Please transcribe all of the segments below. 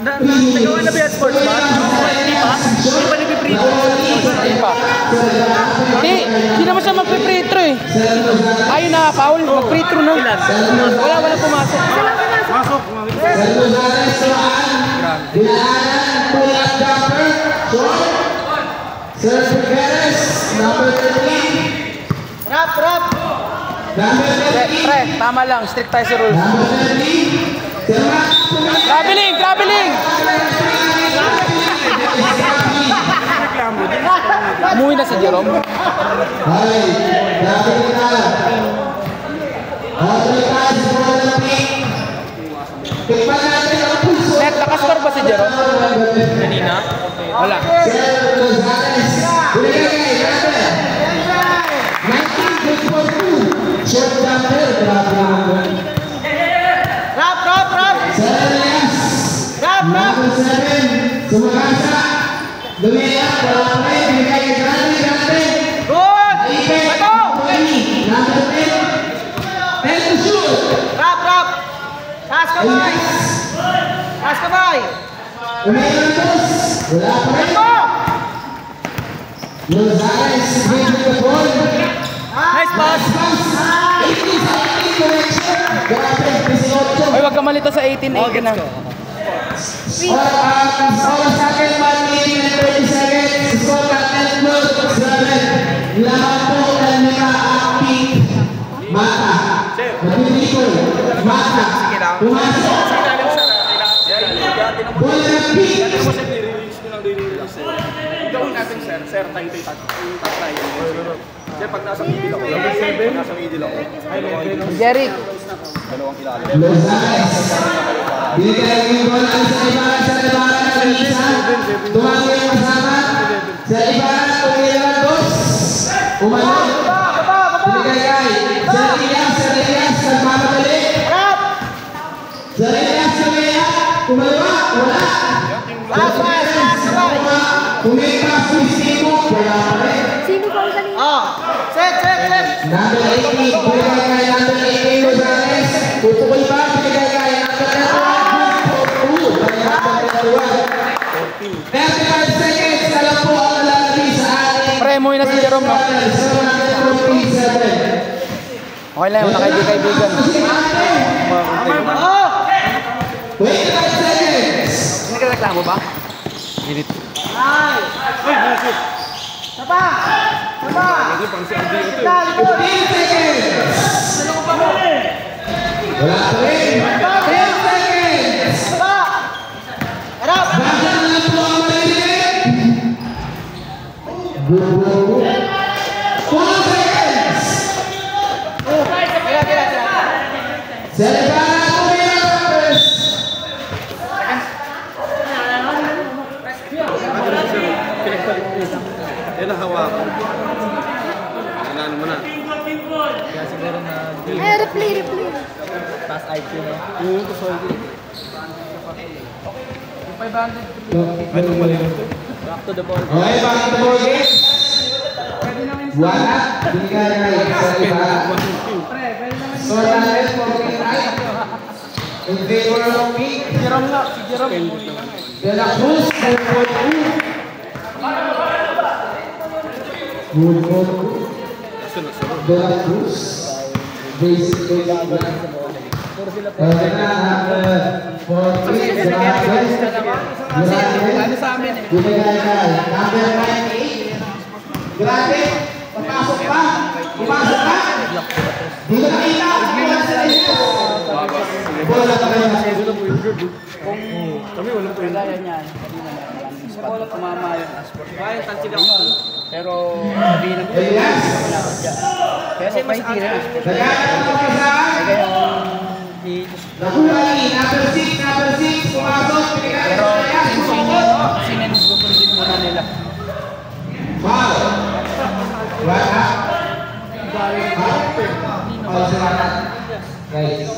Nagawa na ba yan sports ba? Hindi pa? Hindi pa nagpiprito? Hindi pa. Hindi naman siya magpiprito eh. Ayun na, Paul, magprito na. Wala pumasok. Masok. Sir Figueres, number 13. Rap. Number 13. Pre, tama lang. Strict tayo sa rules. Number 13. Traveling! Umuwi na si Jerome. Hai, traveling na. Tikman natin ang pulso. Net, nakascore ba si Jerome? Kanina? Wala. Short jumper, Rap! Number 7, Sumagasa. Lumiyak, Balapay, Bigay, Grande. Good! Bato! Number 10, 10 to shoot. Rap! Taas kamay! Umayos, wala pa rin. Lozales, bring the ball. Nice pass! Ay, wag ka malito sa 18 na. Score second, 1 minute and 30 seconds. Score captain, Claude, 7. Lampo, Kalmika, Aki, Mata. Matinikol, Mata. Pumasok. Bola ng pick. Gawin natin, sir, tayo tayo. Sir, pag nasa middle ako, Jeric. dalawang ilalim. Lozales. Binigay yung bola sa Ibarra ng isa. Tumangin yung kasama. Sa Ibarra, tumingin ang dos. Umanon. Binigay kay Sir Elias, nagmamadali. Sir Elias, kumaliwa, wala. Kumita, Sisimo, wala pa rin. Sino ba ang kanina? Set! Number 18, binigay kay number 18, Lozales. Pupukul pa, binigay kay number 35 seconds, alam po ang lalaki sa ating Pre, umuwi na si Jerome, no? Okay lang, nakaibigan. 25 seconds. Hindi ka reklamo ba? Ginit. Sapa! 15 seconds. Wala pa rin. 10 seconds. Harap! Bagal na po ang malilit. 4 seconds. Celebara Tumiras. Yan ang hawakan. Ano mo na? Kaya siguro na... Ay, replay. Taas IQ, no? Tapos IQ. Yung 500. Anong mali lang ito? Back to the ball. Okay, back to the ball game. Wala. Binigay kay Celebara. Score natin, 49. In favor of Pink. Jerome nga, si Jerome. De La Cruz, 4-4. De La Cruz. Basically, Ano sa amin eh? binigay kay number 98. Grabe, papasok pa. Pumasok pa. Di ba nakita? Wala sa inyo. Wala pa kayo na. Kami walang pwede. Kaya niyan. Wala tumama yung asport. Kaya tansin ako. Pero sabihin ng Elias. kasi mas tira yung asport. Nagkakaroon ng kasaan. Kaya yung Nahulali, number 6, pumasok. Binigay kay pero Elias. Pumasok. sinusunod muna nila. Wow. Wala. Salamat. Guys.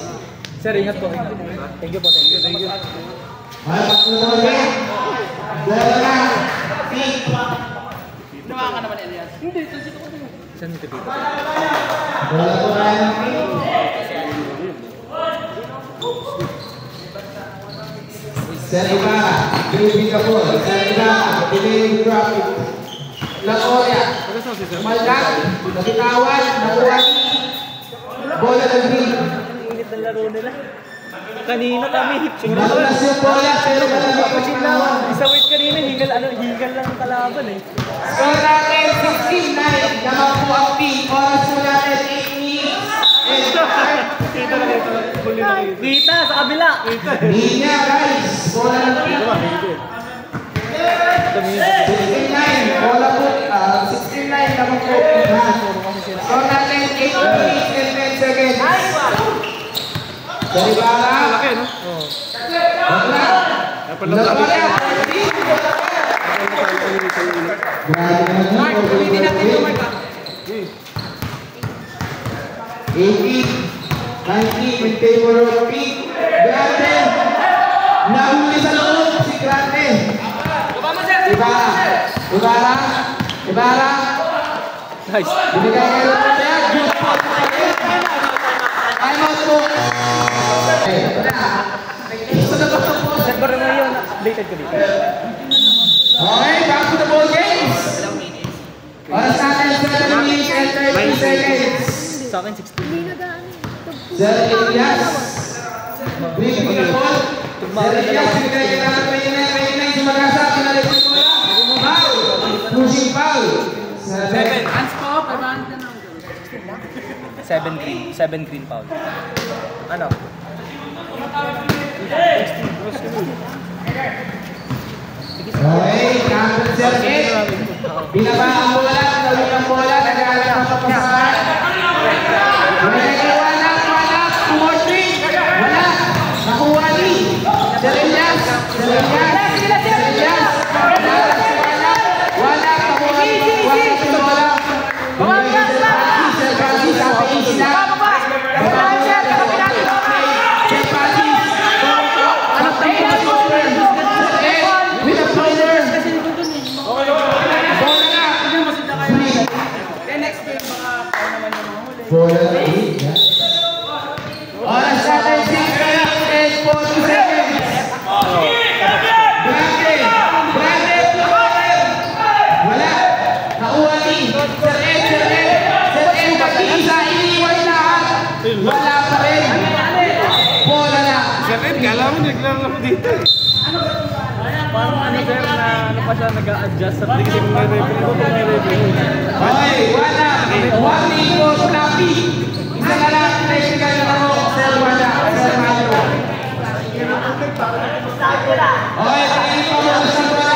Sir, ingat po. Thank you po. Ay, pagkuloy. Bola na. Pink. Ginawa ka naman, Elias. Hindi, Saan yung tipito? Wala po tayo ng pink. Sir Ibarra, Green ka po. Sir Ibarra, delay drop. Lakoria, Maldak, nabitawan, nakuha. Bola ng green. Init ng laro nila. Kanina kami. Nakulas yung bola, pero Kapag isa wait kanina, hingal lang ang kalaban eh. score natin 16-9. Naman po ang pink. Oras po natin 8 minutes. Kita sa kabila. Linya guys, bola ng pink. 16-9, bola po, 16-9 naman po. Score natin 8 minutes and 10 seconds. Dari Bara. Laki, no? Mark, ulitin natin yung Mark. 18, 19 in favor of pink. Grande. Nahuli sa loob si Grande. Ibarra. Nice. Binigay kayo ng pagkaya. Good spot. Time out po. Nagbar na yun. Updated ko dito. Okay, back to the ball games. Oras natin 7 minutes and 30 seconds. Sa akin, 16. Hindi na daan. Sir Elias. Bring the ball. Sir Elias, binigay kayo ng pagkaya. Sumagasa, pinalik yung bola. Foul. Pushing foul. 7. Hands po, 500 na lang. 7 green foul. Ano? Okay, counter circuit. Binaba ang bola, tinawin ang bola, nag-aalat ang papasahan. Wala, 2 more 3. Wala, nakuha ni. Sir Elias. Wala, nakuha ni. Sir Francis, natin sila. Bola na oras natin 6 minutes and 40 seconds. Grande. Wala. Nakuha ni. Sir Ed, mag-iisa, iniwan lahat. Wala pa rin. Bola na. Sir Ed, kala mo naglaro lang dito eh. Parang ano sir na ano pa siya nag-a-adjust sa tingin ng referee. Okay, wala. 1 minute floppy. Isa na lang, technical na ako. Sir Wala. Sir Mayo. Okay, tingin pa mo sa bola.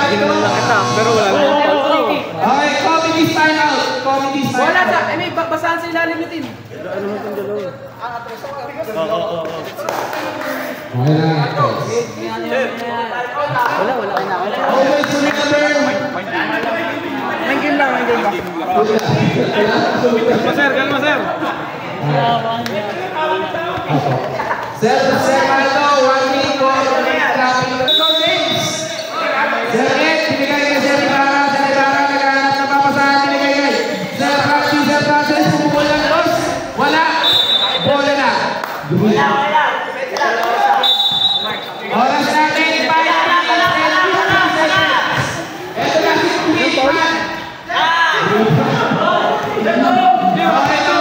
Ginanon lang kita, pero wala lang yung foul. Okay, committee time out. Wala sa, may basahan sa ilalim yung team. Ano mo itong dalawa? Oo. Wala na. Always remember. May game lang. Kalma sir. Sir Marlo, 1 minute po. Games. Sir Ed, binigay kay Sir Ibarra. Sir Ibarra, naghahanap na papasahan. Binigay kay Sir Francis, pumukul ng dos. Wala. Bola na. Oras natin, 5 minutes. Ito na si Kumipan. Okay, to.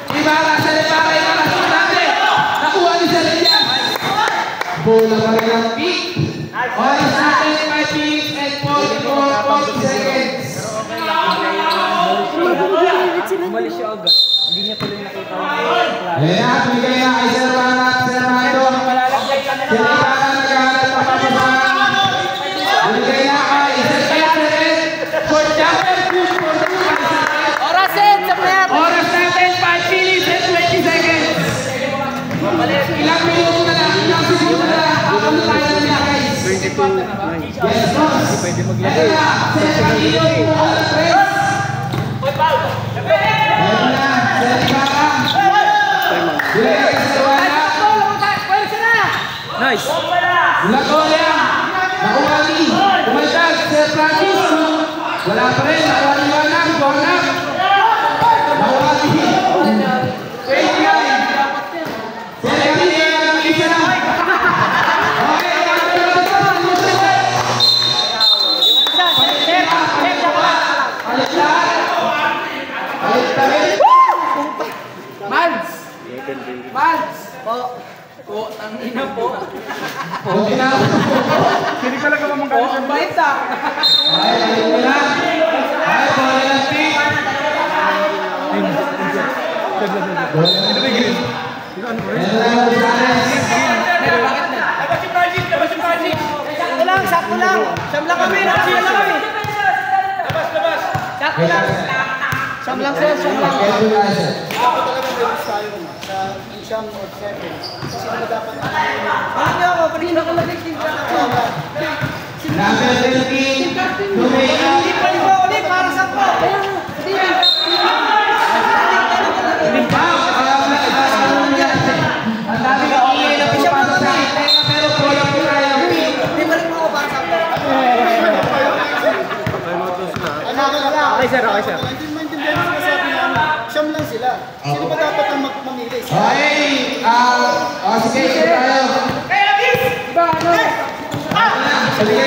Ibarra, Sir Ibarra, natin. Nakuha ni Sir Elias. Bola pa rin ang pick. Oras natin, 5 minutes and 40 seconds. Umalis siya agad. Hindi niya tuloy nakita yung Ayan na, bigay na kay Sir Rana at Sir Mando. Sir Rana, naghahanap pa papasahan. Bigay na kay Sir Ed. For jumper, push for the Oras set, sa player. oras natin, 5 minutes and 20 seconds. Ilang minuto na lang, ilang segundo na lang. Ako na tayo na niya, guys. 22-9. Yes, boss. Pwede Ito maglagay. na, Sir Camilo, press. Ito na, Sir Ibarra. Bigay kay Sir Wala. Nice. Lakoria. Nakuha ni. Kumaltag, Sir Francis. Wala pa rin, nakuha ni Wanang. Mads! Mads! Po, tangina po. Hindi talaga mamanggalit siya. Bait ah! Sakto lang. Siyam lang kami. Sakto lang. Siyam lang sir, siyam lang. Ano niyo ako? Kanina ko lang team captain. Hindi pa rin po ulit para sa po. Ang dami ka okay na pumapasok sa akin. Pero kulang po tayo. Hindi pa rin po ako para sa po. Okay sir, okay sir. Hindi maintindihan ko sinasabi na siyam lang sila. Sino ba dapat ang mamili? Okay, sige, tayo. Sige,